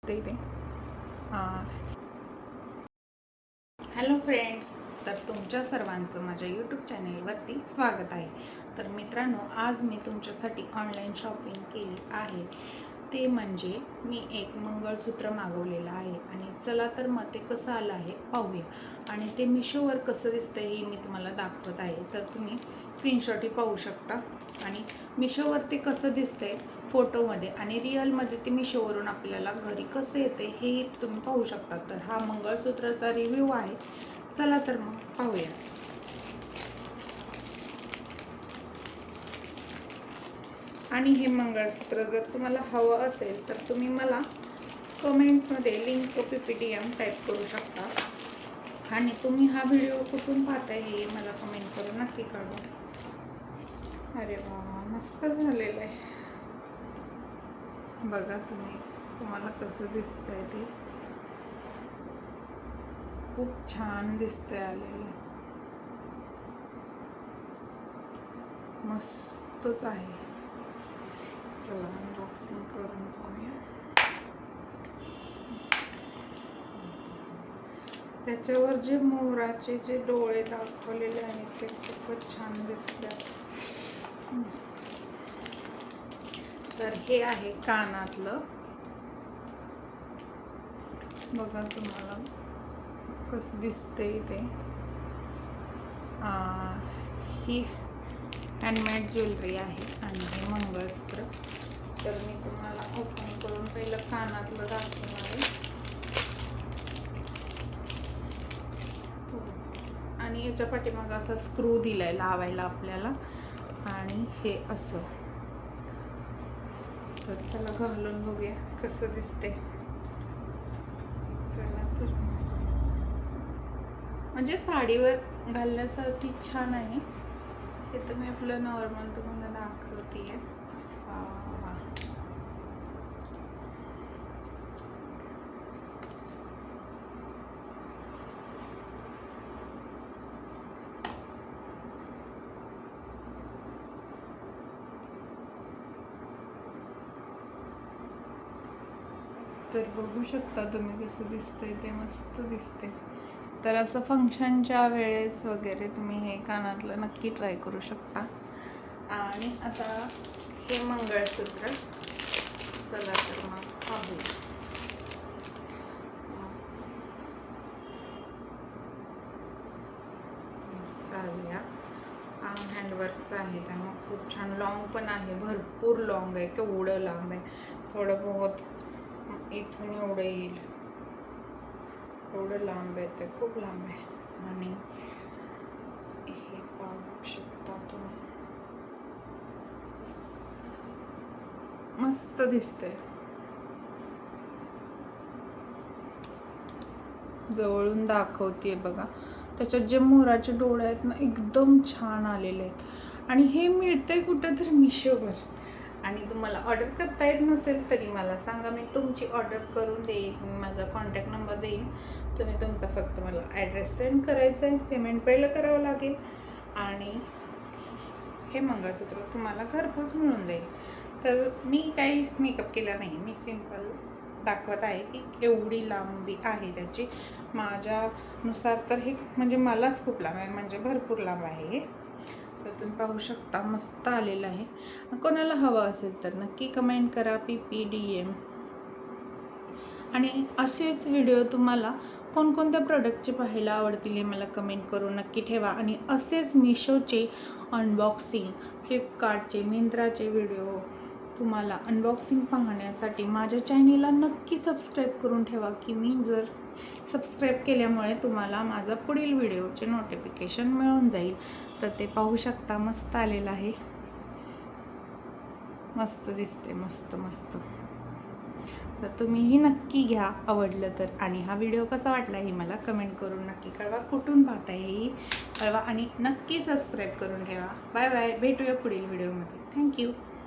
ते hello friends, तर तुमच्या सर्वांचं माझ्या यूट्यूब चॅनेलवरती स्वागत आहे. तर मित्रांनो, आज मी तुमच्यासाठी ऑनलाईन शॉपिंग केली आहे. ते म्हणजे मी एक मंगळसूत्र मागवलेलं आहे आणि चला तर मग ते कसं आलं आहे पाहूया. आणि ते मिशोवर कसं दिसतं हे मी तुम्हाला दाखवत आहे. तर तुम्ही स्क्रीनशॉटही पाहू शकता. आणि मिशोवर ते कसं दिसतंय फोटोमध्ये आणि रिअलमध्ये ते मिशोवरून आपल्याला घरी कसं येते हे तुम्ही पाहू शकता. तर हा मंगळसूत्राचा रिव्ह्यू आहे. चला तर मग पाहूया. आणि हे मंगळसूत्र जर तुम्हाला हवं असेल तर तुम्ही मला कमेंटमध्ये लिंक PPTM टाईप करू शकता. आणि तुम्ही हा व्हिडिओ कुठून पाहताय हे मला कमेंट करून नक्की कळवा. अरे वा, मस्त झालेलं आहे. बघा तुम्हाला कसं दिसतंय ते. खूप छान दिसतंय आलेलं. मस्तच आहे. चला अनबॉक्सिंग करून पाहूया. त्याच्यावर जे मोराचे जे डोळे दाखवलेले आहेत ते खूपच छान दिसतात. तर हे आहे कानातलं. बघा तुम्हाला कसं दिसतंय ते. ही हँडमेड ज्वेलरी आहे आणि हे मंगळसूत्र. तर मी तुम्हाला ओपन करून पहिलं कानातलं दाखवणार आहे. आणि याच्या पाठीमागं असा स्क्रू दिलाय लावायला आपल्याला. आणि हे असं. तर चला घालून बघूया कसं दिसते. चला तर म्हणजे साडीवर घालण्यासाठी छान आहे. हे तर मी आपलं नॉर्मल तुम्हाला दाखवते आहे. तर बघू शकता तुम्ही कसं दिसतंय ते. मस्त दिसते. तर असं फंक्शनच्या वेळेस वगैरे तुम्ही हे कानातलं नक्की ट्राय करू शकता. आणि आता हे मंगळसूत्र. चला तर मग पाहू. मस्त आल्या. हँडवर्कचं आहे त्यामुळे खूप छान. लॉंग पण आहे, भरपूर लॉंग आहे. केवढं लांब आहे. थोडं बहुत इथून एवढं येईल, एवढं लांब आहे ते. खूप लांब आहे. आणि हे पाहू शकता तुम्ही. मस्त दिसतंय. जवळून दाखवते बघा. त्याच्यात जे मोराचे डोळे आहेत ना, एकदम छान आलेले आहेत. आणि हे मिळतंय कुठं तर मिशोवर. आणि तुम्हाला ऑर्डर करता येत नसेल तरी मला सांगा, मी तुमची ऑर्डर करून देईन. मी माझा कॉन्टॅक्ट नंबर देईन. तुम्ही तुमचा फक्त मला ॲड्रेस सेंड करायचा आहे. पेमेंट पहिलं करावं लागेल. आणि हे मंगळसूत्र तुम्हाला घरपोच मिळून जाईल. तर मी काही मेकअप केला नाही. मी सिम्पल दाखवत आहे की एवढी लांबी आहे त्याची. माझ्यानुसार तर हे म्हणजे मलाच खूप लांब आहे, म्हणजे भरपूर लांब आहे हे. तर तुम्ही पाहू शकता. मस्त आलेलं आहे. कोणाला हवं असेल तर नक्की कमेंट करा PPDM. आणि असेच व्हिडिओ तुम्हाला कोणकोणत्या प्रोडक्टचे पाहायला आवडतील हे मला कमेंट करून नक्की ठेवा. आणि असेच मिशोचे अनबॉक्सिंग, फ्लिपकार्टचे, मिंत्राचे व्हिडिओ तुम्हाला अनबॉक्सिंग पाहण्यासाठी माझ्या चॅनेलला नक्की सबस्क्राईब करून ठेवा. की मी जर सबस्क्राईब केल्यामुळे तुम्हाला माझा पुढील व्हिडिओचे नोटिफिकेशन मिळून जाईल. तर ते पाहू शकता. मस्त आलेलं आहे. मस्त दिसते. मस्त मस्त. तर तुम्हीही नक्की घ्या आवडलं तर. आणि हा व्हिडिओ कसा वाटला हे मला कमेंट करून नक्की कळवा. कुठून पाहताय हेही कळवा. आणि नक्की सबस्क्राईब करून ठेवा. Bye bye. भेटूया पुढील व्हिडिओमध्ये. थँक्यू.